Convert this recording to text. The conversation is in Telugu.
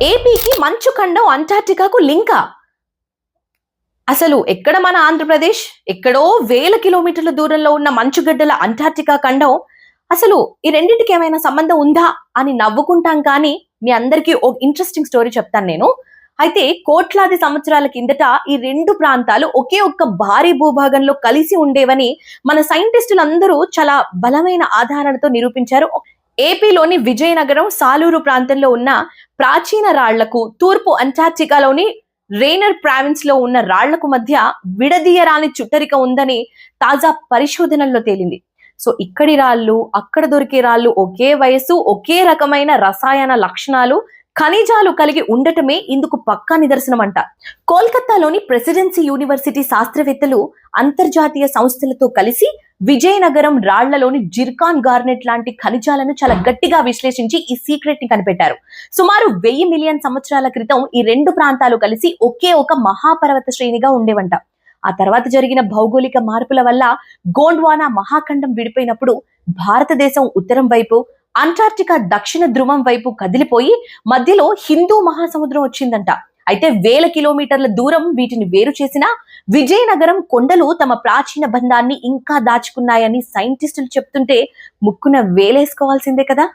ఏపీకి మంచు ఖండం అంటార్టికాకు లింకా? అసలు ఎక్కడ మన ఆంధ్రప్రదేశ్, ఎక్కడో వేల కిలోమీటర్ల దూరంలో ఉన్న మంచుగడ్డల అంటార్టికా ఖండం. అసలు ఈ రెండింటికి ఏమైనా సంబంధం ఉందా అని నవ్వుకుంటాం, కానీ మీ అందరికీ ఒక ఇంట్రెస్టింగ్ స్టోరీ చెప్తాను నేను. అయితే కోట్లాది సంవత్సరాల కిందట ఈ రెండు ప్రాంతాలు ఒకే ఒక్క భారీ భూభాగంలో కలిసి ఉండేవని మన సైంటిస్టులందరూ చాలా బలమైన ఆధారాలతో నిరూపించారు. ఏపీలోని విజయనగరం, సాలూరు ప్రాంతంలో ఉన్న ప్రాచీన రాళ్లకు, తూర్పు అంటార్టికాలోని రేనర్ ప్రావిన్స్ లో ఉన్న రాళ్లకు మధ్య విడదీయరాని చుట్టరిక ఉందని తాజా పరిశోధనల్లో తేలింది. సో ఇక్కడి రాళ్ళు, అక్కడ దొరికే రాళ్ళు ఒకే వయసు, ఒకే రకమైన రసాయన లక్షణాలు, ఖనిజాలు కలిగి ఉండటమే ఇందుకు పక్కా నిదర్శనం అంట. కోల్కతాలోని ప్రెసిడెన్సీ యూనివర్సిటీ శాస్త్రవేత్తలు అంతర్జాతీయ సంస్థలతో కలిసి విజయనగరం రాళ్లలోని జిర్కాన్ గార్నెట్ లాంటి ఖనిజాలను చాలా గట్టిగా విశ్లేషించి ఈ సీక్రెట్ ని కనిపెట్టారు. సుమారు 1000 మిలియన్ సంవత్సరాల క్రితం ఈ రెండు ప్రాంతాలు కలిసి ఒకే ఒక మహాపర్వత శ్రేణిగా ఉండేవంట. ఆ తర్వాత జరిగిన భౌగోళిక మార్పుల వల్ల గోండ్వానా మహాఖండం విడిపోయినప్పుడు భారతదేశం ఉత్తరం వైపు, అంటార్టికా దక్షిణ ధ్రువం వైపు కదిలిపోయి మధ్యలో హిందూ మహాసముద్రం వచ్చిందంట. అయితే వేల కిలోమీటర్ల దూరం వీటిని వేరు చేసిన విజయనగరం కొండలు తమ ప్రాచీన బంధాన్ని ఇంకా దాచుకున్నాయని సైంటిస్టులు చెప్తుంటే ముక్కున వేలేసుకోవాల్సిందే కదా.